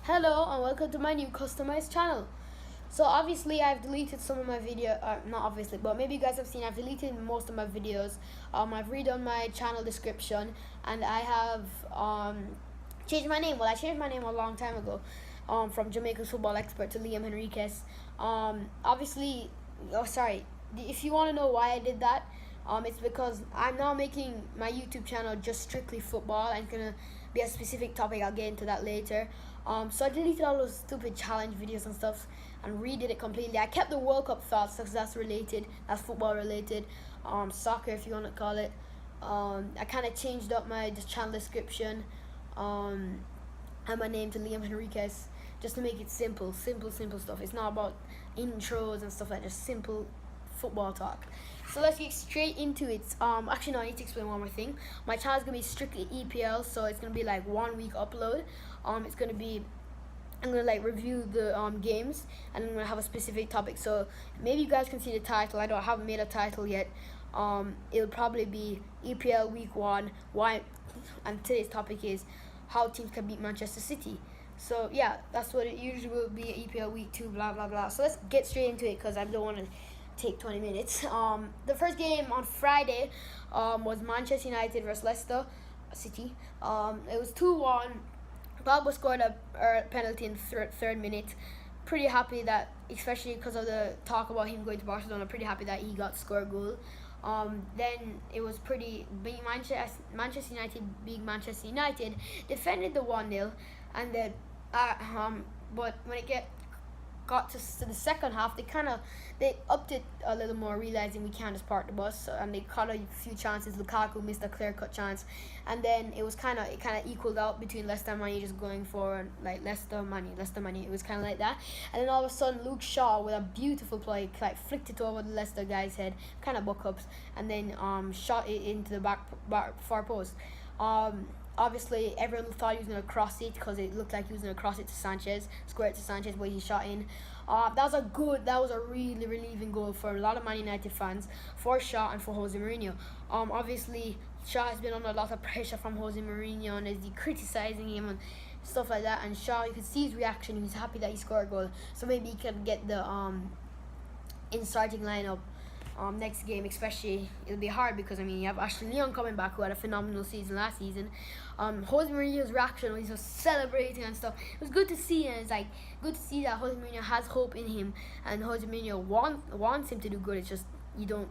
Hello and welcome to my new customized channel. So obviously I've deleted some of my video, not obviously, but maybe you guys have seen I've deleted most of my videos. I've redone my channel description and I have changed my name. Well, I changed my name a long time ago, from Jamaica's football expert to Liam Henriquez. Obviously, if you want to know why I did that, it's because I'm now making my YouTube channel just strictly football and gonna be a specific topic. I'll get into that later. So I deleted all those stupid challenge videos and stuff and redid it completely. I kept the World Cup thoughts because that's related, that's football related, soccer if you want to call it. I kind of changed up my channel description and my name to Liam Henriquez just to make it simple stuff. It's not about intros and stuff like that, just simple football talk. So let's get straight into it. Actually no, I need to explain one more thing. My channel is gonna be strictly EPL, so it's gonna be like 1 week upload. It's gonna be, I'm gonna like review the games and I'm gonna have a specific topic. So maybe you guys can see the title. I haven't made a title yet. It'll probably be EPL week 1. Why? And today's topic is how teams can beat Manchester City. So yeah, that's what it usually will be. EPL week 2, blah blah blah. So let's get straight into it because I don't want to take 20 minutes. The first game on Friday was Manchester United versus Leicester City. It was 2-1. Pogba scored a penalty in the third minute. Pretty happy that, especially because of the talk about him going to Barcelona, pretty happy that he got to score a goal. Then it was pretty big. Manchester United being Manchester United defended the 1-0, and then but when it got to the second half, they upped it a little more, realizing we can't just park the bus, and they caught a few chances. Lukaku missed a clear-cut chance, and then it kind of equaled out between Leicester and Man U, just going for like Leicester Man U. It was kind of like that, and then all of a sudden Luke Shaw with a beautiful play like flicked it over the Leicester guy's head, kind of buck ups, and then shot it into the back far post. Obviously, everyone thought he was going to cross it because it looked like he was going to cross it to Sanchez, square it to Sanchez, but he shot in. That was a really relieving goal for a lot of Man United fans, for Shaw and for Jose Mourinho. Obviously, Shaw has been under a lot of pressure from Jose Mourinho and is criticizing him and stuff like that. And Shaw, you could see his reaction. He's happy that he scored a goal, so maybe he can get the in starting lineup. Next game, especially, it'll be hard because you have Ashley Leon coming back, who had a phenomenal season last season. Jose Mourinho's reaction when he was celebrating and stuff, it was good to see, and it's like good to see that Jose Mourinho has hope in him, and Jose Mourinho wants him to do good. It's just you want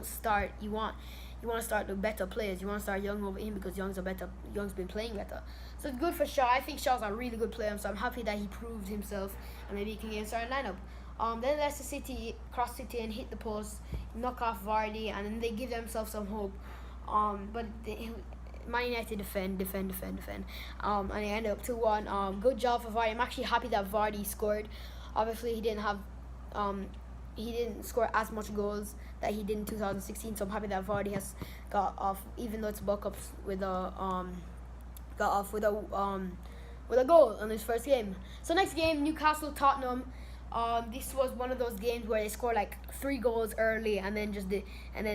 to start the better players. You want to start Young over him because Young's been playing better. So it's good for Shaw. I think Shaw's a really good player, so I'm happy that he proved himself and maybe he can get a starting lineup. Then Leicester City crossed it in, hit the post, knock off Vardy, and then they give themselves some hope. But Man United defend, and they ended up 2-1. Good job for Vardy. I'm actually happy that Vardy scored. Obviously, he didn't score as much goals that he did in 2016. So I'm happy that Vardy has got off, even though it's buck-ups with a goal in his first game. So next game, Newcastle Tottenham. This was one of those games where they score like 3 goals early, and then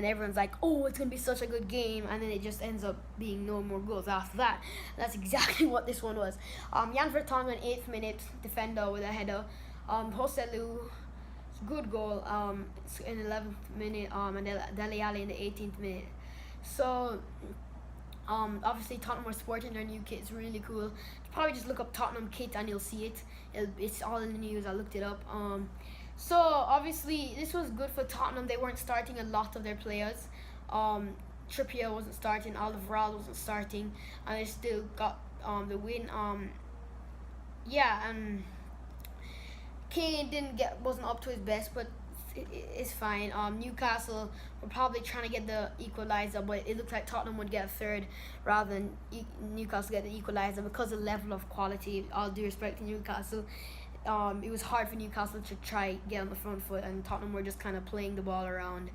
everyone's like, oh, it's gonna be such a good game, and then it just ends up being no more goals after that. That's exactly what this one was. Jan Vertonghen, 8th minute, defender with a header. Joselu, good goal, in the 11th minute, and Dele Alli in the 18th minute. So obviously Tottenham were sporting their new kit. It's really cool. Probably just look up Tottenham kit and you'll see it. It's all in the news. I looked it up. So obviously this was good for Tottenham. They weren't starting a lot of their players. Trippier wasn't starting. Alderweireld wasn't starting, and they still got the win. And Kane wasn't up to his best, but it's fine. Newcastle were probably trying to get the equalizer, but it looked like Tottenham would get a third rather than Newcastle get the equalizer because of the level of quality. All due respect to Newcastle, it was hard for Newcastle to try get on the front foot, and Tottenham were just kind of playing the ball around,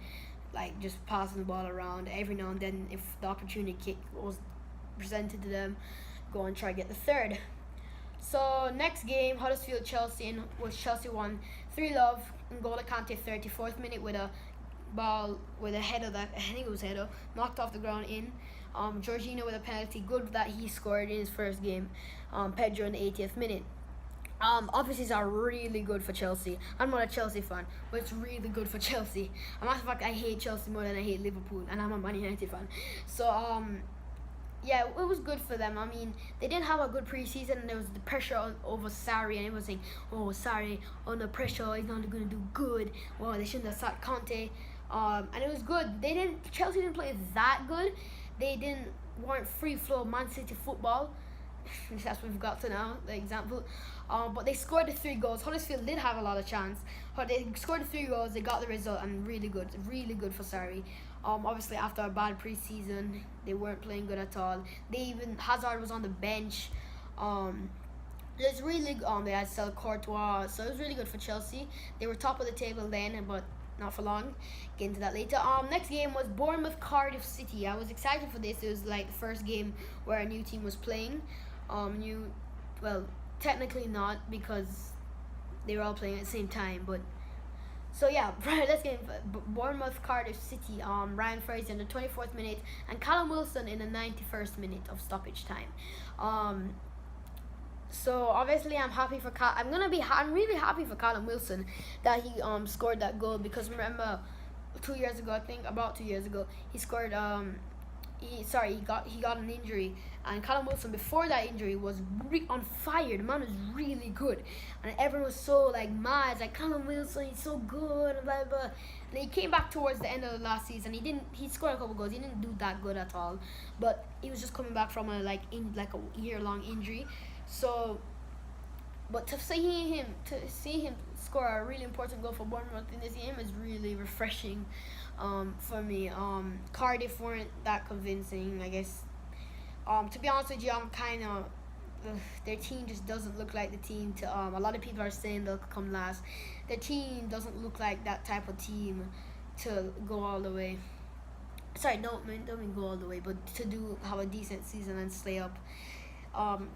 like just passing the ball around every now and then. If the opportunity kick was presented to them, go and try to get the third. So next game, Huddersfield Chelsea, was Chelsea won 3-0. N'Golo Kante, 34th minute, with a ball with a header that I think it was header knocked off the ground in. Jorginho with a penalty. Good that he scored in his first game. Pedro in the 80th minute. Obviously, it's really good for Chelsea. I'm not a Chelsea fan, but it's really good for Chelsea. As a matter of fact, I hate Chelsea more than I hate Liverpool, and I'm a Man United fan. So, yeah, it was good for them. I mean, they didn't have a good preseason, and there was the pressure over Sarri, and everyone saying, "Oh, Sarri under pressure, he's not going to do good. Well, they shouldn't have sacked Conte." And it was good. Chelsea didn't play that good. They weren't free flow Man City football. That's what we've got to now, the example. But they scored the 3 goals. Huddersfield did have a lot of chance. But they scored the 3 goals. They got the result, and really good for Sarri. Obviously, after a bad preseason, they weren't playing good at all. Hazard was on the bench. It's really they had Sel Courtois, so it was really good for Chelsea. They were top of the table then, but not for long. Get into that later. Next game was Bournemouth Cardiff City. I was excited for this. It was like the first game where a new team was playing. Well, technically not, because they were all playing at the same time, but so yeah, let's get Bournemouth Cardiff City. Ryan Fraser in the 24th minute and Callum Wilson in the 91st minute of stoppage time. So obviously I'm really happy for Callum Wilson that he scored that goal, because remember 2 years ago, about 2 years ago, he scored he got an injury, and Callum Wilson before that injury was on fire. The man was really good, and everyone was so like mad. It's like, Callum Wilson, he's so good, and blah blah. And he came back towards the end of the last season. He scored a couple goals. He didn't do that good at all, but he was just coming back from a year-long injury. So, but to see him score a really important goal for Bournemouth in this game is really refreshing for me. Cardiff weren't that convincing, I guess. To be honest with you, I'm kind of their team just doesn't look like the team to a lot of people are saying they'll come last. Their team doesn't look like that type of team to go all the way. Sorry, don't mean go all the way, but to have a decent season and stay up.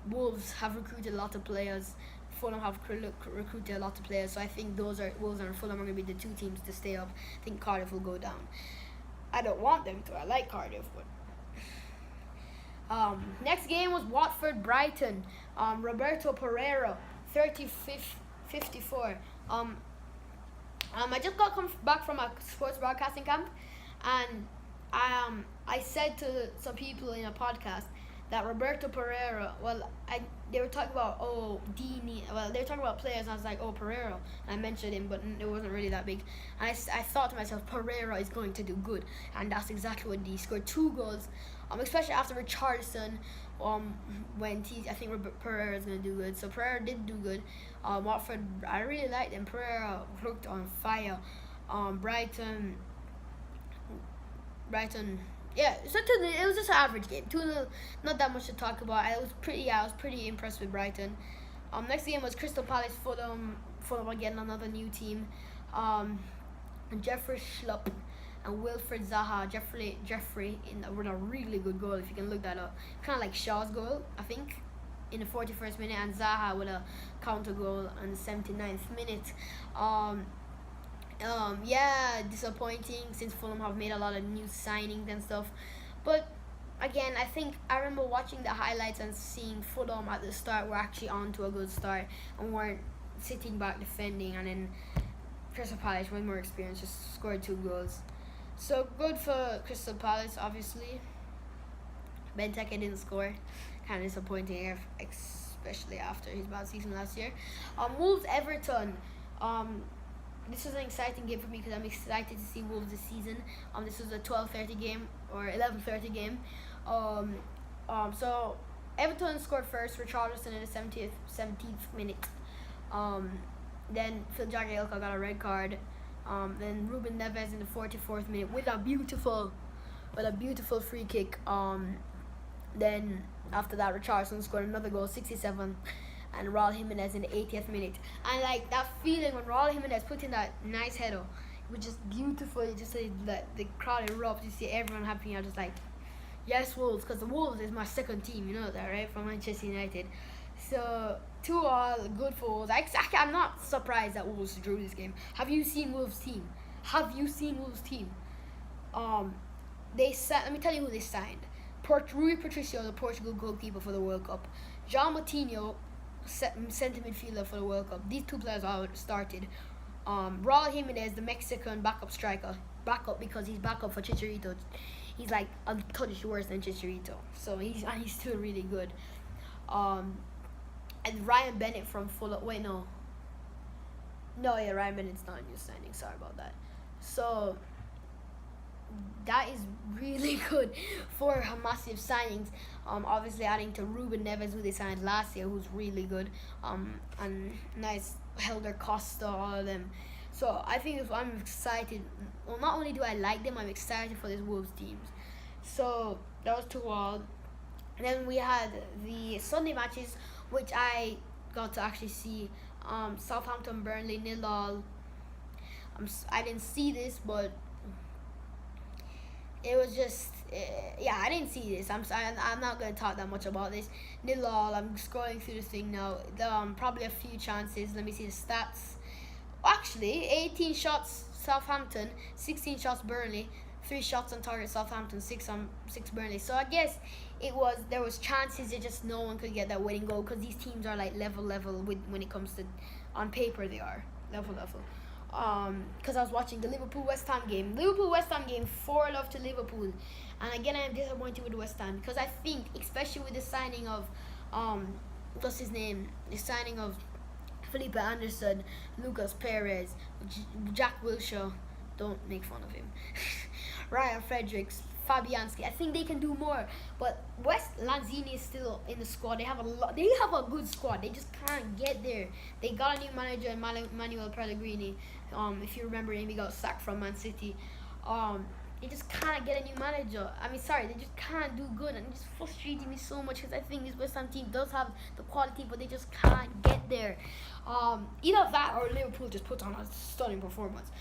Wolves have recruited a lot of players. Fulham have recruited a lot of players, so I think Wolves and Fulham are going to be the 2 teams to stay up. I think Cardiff will go down. I don't want them to. I like Cardiff, but next game was Watford Brighton. Roberto Pereira, 54. I just got back from a sports broadcasting camp, and I said to some people in a podcast that Roberto Pereira, they were talking about they were talking about players, and I was like, Pereira, and I mentioned him, but it wasn't really that big. And I thought to myself, Pereira is going to do good, and that's exactly what he scored 2 goals, especially after Richarlison. I think Pereira is going to do good, so Pereira did do good. Watford, I really liked them. Pereira looked on fire. Brighton. Yeah, so it was just an average game. 2-0, not that much to talk about. I was pretty impressed with Brighton. Next game was Crystal Palace Fulham. Fulham again, another new team. Jeffrey Schlupp and Wilfred Zaha. Jeffrey with a really good goal, if you can look that up. Kind of like Shaw's goal, I think, in the 41st minute, and Zaha with a counter goal in the 79th minute. Yeah, disappointing since Fulham have made a lot of new signings and stuff. But again, I remember watching the highlights and seeing Fulham at the start were actually on to a good start and weren't sitting back defending, and then Crystal Palace, with more experience, just scored 2 goals. So good for Crystal Palace, obviously. Benteke didn't score. Kind of disappointing, especially after his bad season last year. Wolves Everton. This was an exciting game for me because I'm excited to see Wolves this season. This was a 12:30 game or 11:30 game. So Everton scored first. Richarlison in the 17th minute. Then Phil Jagielka got a red card. Then Ruben Neves in the 44th minute with a beautiful free kick. Then after that, Richarlison scored another goal, 67. And Raul Jimenez in the 80th minute. And like that feeling when Raul Jimenez put in that nice header, it was just beautiful. You just see that the crowd erupts. You see everyone happy. I'm just like, yes, Wolves, because the Wolves is my second team. You know that, right? From Manchester United. So 2-2, good for Wolves. I'm not surprised that Wolves drew this game. Have you seen Wolves' team? Let me tell you who they signed. Rui Patricio, the Portugal goalkeeper for the World Cup. João Moutinho, centre midfielder for the World Cup. These two players all started. Raul Jimenez, the Mexican backup striker. Backup because he's backup for Chicharito. He's like a touch worse than Chicharito. So he's still really good. And Ryan Bennett from Fulham. Wait, no. No, yeah, Ryan Bennett's not a new signing. Sorry about that. So that is really good for massive signings. Obviously adding to Ruben Neves, who they signed last year, who's really good. And nice Helder Costa, all of them. So I think I'm excited. Well, not only do I like them, I'm excited for this Wolves teams. So that was 2-2. And then we had the Sunday matches, which I got to actually see. Southampton, Burnley, 0-0. I didn't see this, but it was just yeah, I didn't see this. I'm not gonna talk that much about this. 0-0. I'm scrolling through the thing now. Probably a few chances. Let me see the stats. Actually, 18 shots Southampton, 16 shots Burnley, 3 shots on target Southampton, 6 Burnley. So I guess there was chances. It just no one could get that winning goal because these teams are like level with when it comes to on paper they are level. Because I was watching the Liverpool-West Ham game. Liverpool-West Ham game 4-0 to Liverpool, and again I am disappointed with West Ham because I think, especially with the signing of what's his name, the signing of Felipe Anderson, Lucas Perez, Jack Wilshere, don't make fun of him, Ryan Fredericks, Fabianski. I think they can do more, but Lanzini is still in the squad. They have a good squad. They just can't get there. They got a new manager in Manuel Pellegrini. If you remember him, he got sacked from Man City. They just can't get a new manager. They just can't do good, and it's just frustrating me so much because I think this West Ham team does have the quality, but they just can't get there. Either that or Liverpool just put on a stunning performance.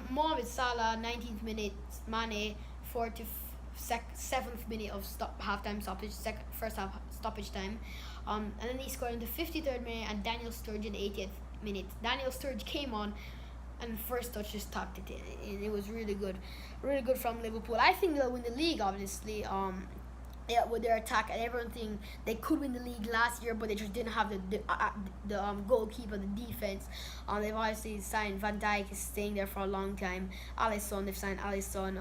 Mohamed Salah, 19th minute, Mane, 47th minute of halftime stoppage, first half stoppage time, and then he scored in the 53rd minute, and Daniel Sturridge in the 80th minute. Daniel Sturridge came on, and first touch just tapped it in. It was really good from Liverpool. I think they'll win the league, obviously. With their attack, and everyone think they could win the league last year, but they just didn't have the goalkeeper, the defense. They've obviously signed Van Dijk, is staying there for a long time. Alisson, they've signed Alisson.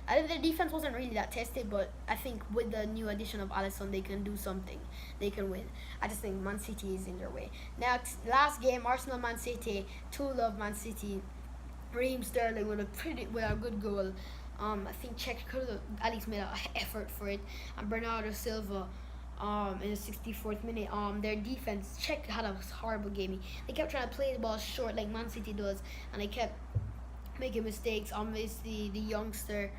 I think their defense wasn't really that tested, but I think with the new addition of Alisson, they can do something. They can win. I just think Man City is in their way. Now, last game, Arsenal-Man City, 2-0 Man City. Raheem Sterling with a good goal. I think Czech could have at least made an effort for it. And Bernardo Silva in the 64th minute. Their defense, Czech had a horrible game. They kept trying to play the ball short like Man City does, and they kept making mistakes. Obviously, the youngster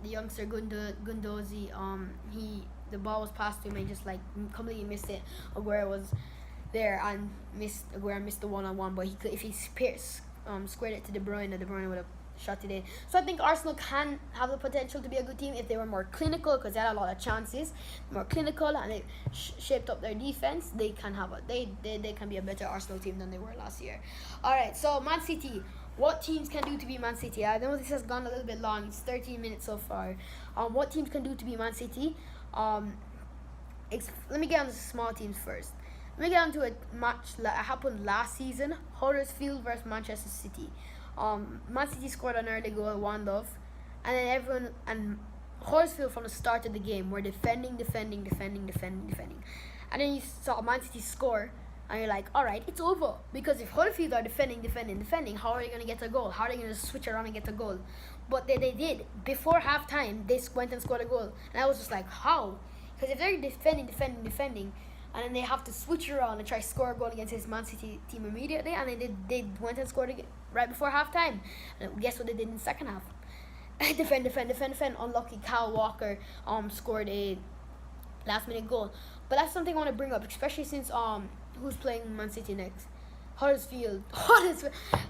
Gundozi, the ball was passed to him and just like completely missed it. Aguero was there and missed the one-on-one, but if he squared it to De Bruyne would have shot it in. So I think Arsenal can have the potential to be a good team if they were more clinical, because they had a lot of chances, more clinical, and they shaped up their defense. They can be a better Arsenal team than they were last year. All right, so Man City. What teams can do to be Man City? I know this has gone a little bit long. It's 13 minutes so far. What teams can do to be Man City? Let me get on to small teams first. Let me get on to a match that happened last season. Huddersfield versus Manchester City. Man City scored an early goal, 1-0, and then Huddersfield from the start of the game were defending, and then you saw Man City score, and you're like, all right, it's over, because if Huddersfield are defending, how are they going to get a goal? How are they going to switch around and get a goal? But they did. Before halftime, they went and scored a goal, and I was just like, how? Because if they're defending, and then they have to switch around and try to score a goal against this Man City team immediately, and then they went and scored again right before halftime. And guess what they did in the second half? defend. Unlucky Kyle Walker scored a last-minute goal. But that's something I want to bring up, especially since who's playing Man City next? Huddersfield.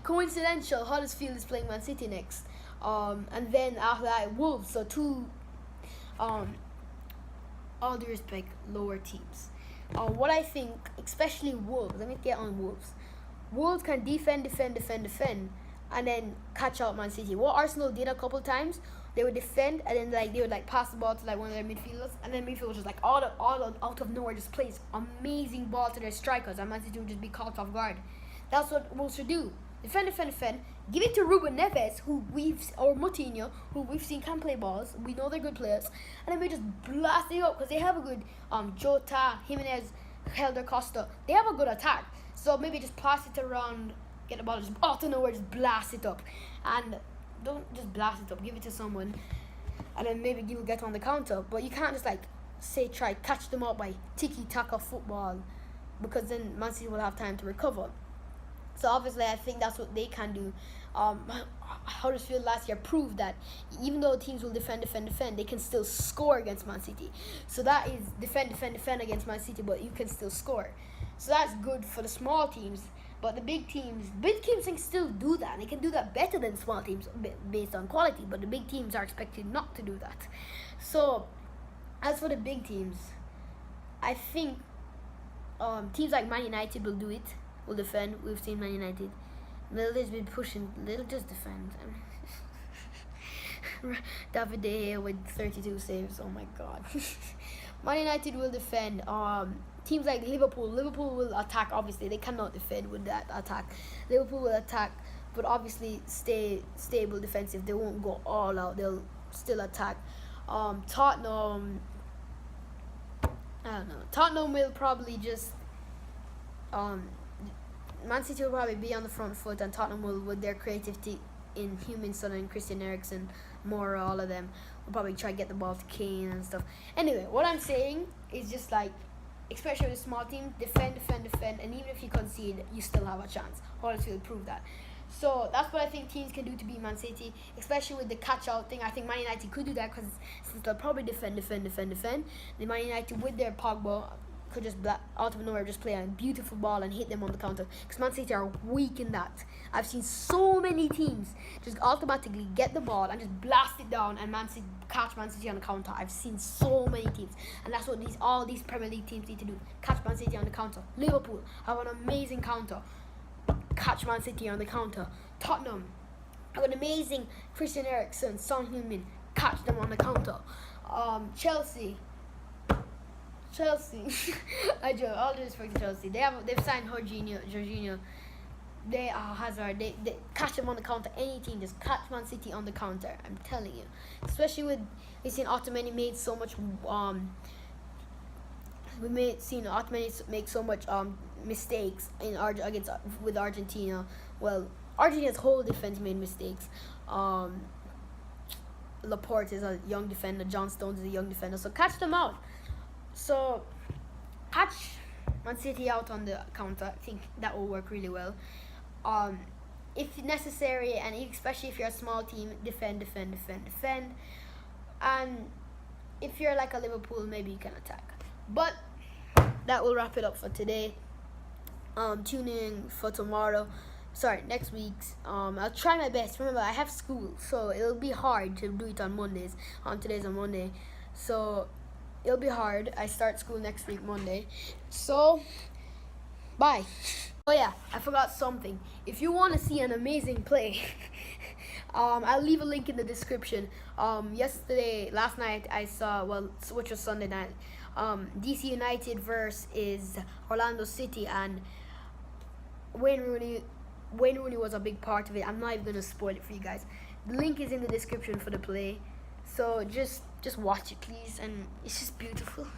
Coincidental, Huddersfield is playing Man City next. And then after that, Wolves. So two, all due respect, lower teams. What I think, especially Wolves, let me get on Wolves. Wolves can defend, and then catch out Man City. What Arsenal did a couple times they would defend, and then like they would like pass the ball to like one of their midfielders, and then midfielders just like all out of nowhere just plays amazing ball to their strikers, and Man City would just be caught off guard. That's what Wolves should do. Defend. Give it to Ruben Neves, or Moutinho, who we've seen can play balls. We know they're good players, and then we just blast it up because they have a good Jota, Jimenez, Helder Costa. They have a good attack. So maybe just pass it around, get the ball, just out of nowhere, just blast it up, and don't just blast it up. Give it to someone, and then maybe you'll get on the counter. But you can't just like try catch them up by tiki-taka football, because then Man City will have time to recover. So obviously, I think that's what they can do. Huddersfield last year proved that even though teams will defend, they can still score against Man City. So that is defend against Man City, but you can still score. So that's good for the small teams. But the big teams can still do that. They can do that better than small teams based on quality. But the big teams are expected not to do that. So as for the big teams, I think teams like Man United will do it. Will defend. We've seen Man United. They'll just be pushing. They'll just defend. David De Gea with 32 saves. Oh my God. Man United will defend. Teams like Liverpool will attack. Obviously, they cannot defend with that attack. Liverpool will attack, but obviously stay stable defensive. They won't go all out. They'll still attack. Tottenham. I don't know. Tottenham will probably just Man City will probably be on the front foot, and Tottenham will, with their creativity in Huminson and Christian Eriksen, Moura, all of them, will probably try to get the ball to Kane and stuff. Anyway, what I'm saying is just like, especially with a small team, defend, and even if you concede, you still have a chance. Huddersfield proved that. So that's what I think teams can do to beat Man City, especially with the catch-out thing. I think Man United could do that because since they'll probably defend, the Man United with their Pogba could just out of nowhere just play a beautiful ball and hit them on the counter, because Man City are weak in that. I've seen so many teams just automatically get the ball and just blast it down and catch Man City on the counter. I've seen so many teams, and that's what all these Premier League teams need to do: catch Man City on the counter. Liverpool have an amazing counter, catch Man City on the counter. Tottenham have an amazing Christian Eriksen, Son Heung-min, catch them on the counter. Chelsea, I joke. All due respect to Chelsea, they've signed Jorginho. They are Hazard. They catch them on the counter. Any team just catch Man City on the counter. I'm telling you, especially with we've seen Ottomani made so much. Seen Ottomani make so much mistakes with Argentina. Well, Argentina's whole defense made mistakes. Laporte is a young defender. John Stones is a young defender. So catch them out. So catch Man City out on the counter. I think that will work really well. If necessary, and especially if you're a small team, defend. And if you're like a Liverpool, maybe you can attack. But that will wrap it up for today. Tune in for next week's. I'll try my best. Remember, I have school, so it'll be hard to do it on Mondays. Today's on Monday, so it'll be hard. I start school next week, Monday. So, bye. Oh yeah, I forgot something. If you want to see an amazing play, I'll leave a link in the description. Last night I saw, which was Sunday night, DC United versus Orlando City, and Wayne Rooney was a big part of it. I'm not even gonna spoil it for you guys. The link is in the description for the play. So just watch it, please, and it's just beautiful.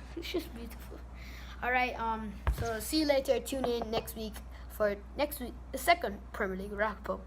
All right. So see you later. Tune in next week for the second Premier League wrap up.